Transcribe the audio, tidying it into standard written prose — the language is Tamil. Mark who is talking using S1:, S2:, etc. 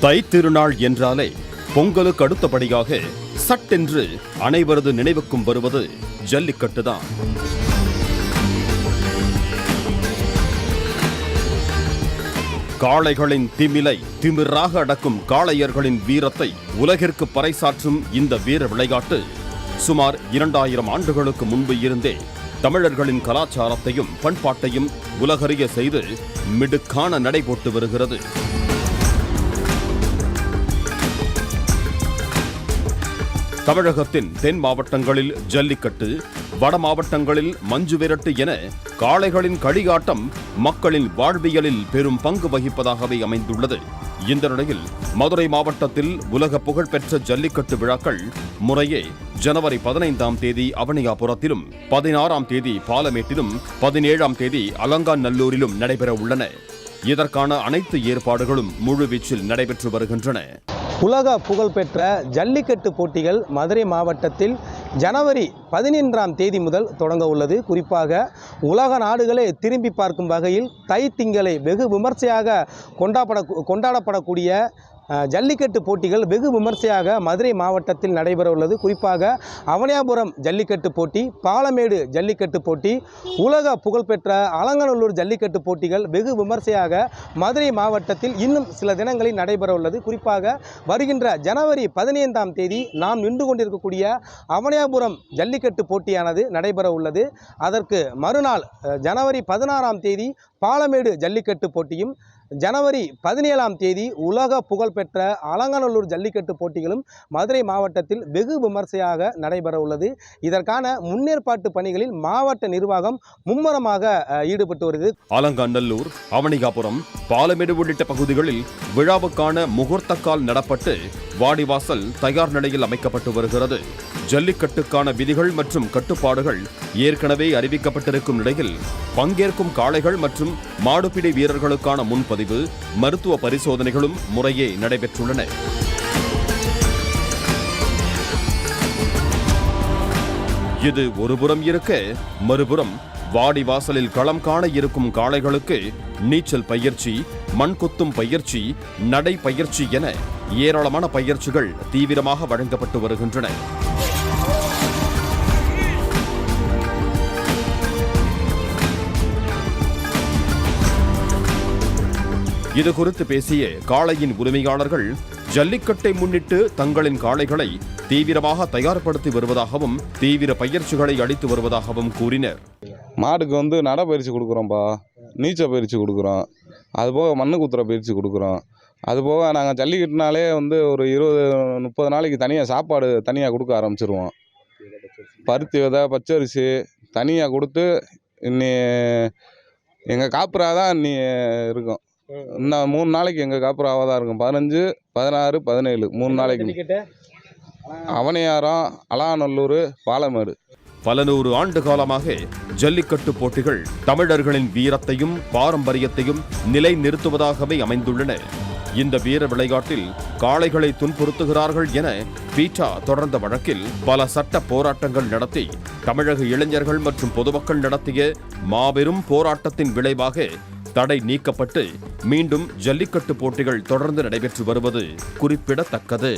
S1: தை திருநாள் என்றாலே பொங்கலுக்கு அடுத்தபடியாக சட்டென்று அனைவரது நினைவுக்கும் வருவது ஜல்லிக்கட்டுதான். காளைகளின் திமிலை திமிராக அடக்கும் காளையர்களின் வீரத்தை உலகிற்கு பறைசாற்றும் இந்த வீர விளையாட்டு சுமார் 2000 ஆண்டுகளுக்கு முன்பு இருந்தே தமிழர்களின் கலாச்சாரத்தையும் பண்பாட்டையும் உலகறிய செய்து மிடுக்கான நடைபோட்டு வருகிறது. தமிழகத்தின் தென் மாவட்டங்களில் ஜல்லிக்கட்டு, வட மாவட்டங்களில் மஞ்சு விரட்டு என காளைகளின் களியாட்டம் மக்களின் வாழ்வியலில் பெரும் பங்கு வகிப்பதாகவே அமைந்துள்ளது. இந்த நிலையில் மதுரை மாவட்டத்தில் உலக புகழ்பெற்ற ஜல்லிக்கட்டு விழாக்கள் முறையே ஜனவரி 15ஆம் தேதி அவனியாபுரத்திலும், 16ஆம் தேதி பாலமேட்டிலும், 17ஆம் தேதி அலங்காநல்லூரிலும் நடைபெற உள்ளன. இதற்கான அனைத்து ஏற்பாடுகளும் முழுவீச்சில் நடைபெற்று வருகின்றன.
S2: உலக புகழ்பெற்ற ஜல்லிக்கட்டு போட்டிகள் மதுரை மாவட்டத்தில் ஜனவரி 13ஆம் தேதி முதல் தொடங்க உள்ளது. குறிப்பாக உலக நாடுகளே திரும்பி பார்க்கும் வகையில் தை திங்களை வெகு விமர்சையாக கொண்டாடப்படக்கூடிய ஜல்லிக்கட்டு போட்டிகள் வெகு விமர்சையாக மதுரை மாவட்டத்தில் நடைபெற உள்ளது. குறிப்பாக அவனியாபுரம் ஜல்லிக்கட்டு போட்டி, பாலமேடு ஜல்லிக்கட்டு போட்டி, உலக புகழ்பெற்ற அலங்காநல்லூர் ஜல்லிக்கட்டு போட்டிகள் வெகு விமர்சையாக மதுரை மாவட்டத்தில் இன்னும் சில தினங்களில் நடைபெற உள்ளது. குறிப்பாக வருகின்ற ஜனவரி 15ஆம் தேதி நாம் நின்று கொண்டிருக்கக்கூடிய அவனியாபுரம் ஜல்லிக்கட்டு போட்டியானது நடைபெற உள்ளது. அதற்கு மறுநாள் ஜனவரி 16ஆம் தேதி பாலமேடு ஜல்லிக்கட்டு போட்டியும், ஜனவரி 17ஆம் தேதி உலக புகழ்பெற்ற அலங்காநல்லூர் ஜல்லிக்கட்டு போட்டிகளும் மதுரை மாவட்டத்தில் வெகு விமர்சையாக நடைபெற உள்ளது. இதற்கான முன்னேற்பாட்டு பணிகளில் மாவட்ட நிர்வாகம் மும்முரமாக ஈடுபட்டு வருகிறது.
S1: அலங்காநல்லூர், அவனியாபுரம், பாலமேடு உள்ளிட்ட பகுதிகளில் விழாவுக்கான முகூர்த்தக்கால் நடப்பட்டு வாடிவாசல் தயார் நிலையில் அமைக்கப்பட்டு வருகிறது. ஜல்லிக்கட்டுக்கான விதிகள் மற்றும் கட்டுப்பாடுகள் ஏற்கனவே அறிவிக்கப்பட்டிருக்கும் நிலையில் பங்கேற்கும் காளைகள் மற்றும் மாடுபிடி வீரர்களுக்கான முன்பதிவு, மருத்துவ பரிசோதனைகளும் முறையே நடைபெற்றுள்ளன. இது ஒருபுறம் இருக்க, மறுபுறம் வாடிவாசலில் களம் காண இருக்கும் காளைகளுக்கு நீச்சல் பயிற்சி, மண்குத்தும் பயிற்சி, நடை பயிற்சி என ஏராளமான பயிற்சிகள் தீவிரமாக வழங்கப்பட்டு வருகின்றன. இது குறித்து பேசிய காளையின் உரிமையாளர்கள் ஜல்லிக்கட்டை முன்னிட்டு தங்களின் காளைகளை தீவிரமாக தயார்படுத்தி வருவதாகவும் தீவிர பயிற்சிகளை அளித்து வருவதாகவும் கூறினர்.
S3: மாடுக்கு நடைப்பயிற்சி கொடுக்குறோம்ப்பா, நீச்சல் பயிற்சி கொடுக்குறோம், அதுபோக மண்ணு குத்துற பயிற்சி கொடுக்குறோம். அதுபோக நாங்கள் ஜல்லிக்கட்டுனாலே ஒரு 20-30 நாளைக்கு தனியாக சாப்பாடு தனியாக கொடுக்க ஆரம்பிச்சிருவோம். பருத்தி விதை, பச்சரிசி தனியாக கொடுத்து இன்னி எங்கள் காப்புரா தான் இன்னி இருக்கும். இன்னும் 3 நாளைக்கு எங்கள் காப்புராவாக தான் இருக்கும். 15, 16, 17 3 நாளைக்கு. அவனியாரம், அலங்காநல்லூர், பாலமேடு.
S1: பல 100 ஆண்டு காலமாக ஜல்லிக்கட்டு போட்டிகள் தமிழர்களின் வீரத்தையும் பாரம்பரியத்தையும் நிலைநிறுத்துவதாகவே அமைந்துள்ளன. இந்த வீர விளையாட்டில் காளைகளை துன்புறுத்துகிறார்கள் என பீட்டா தொடர்ந்த வழக்கில் பல சட்ட போராட்டங்கள் நடத்தி தமிழக இளைஞர்கள் மற்றும் பொதுமக்கள் நடத்திய மாபெரும் போராட்டத்தின் விளைவாக தடை நீக்கப்பட்டு மீண்டும் ஜல்லிக்கட்டு போட்டிகள் தொடர்ந்து நடைபெற்று வருவது குறிப்பிடத்தக்கது.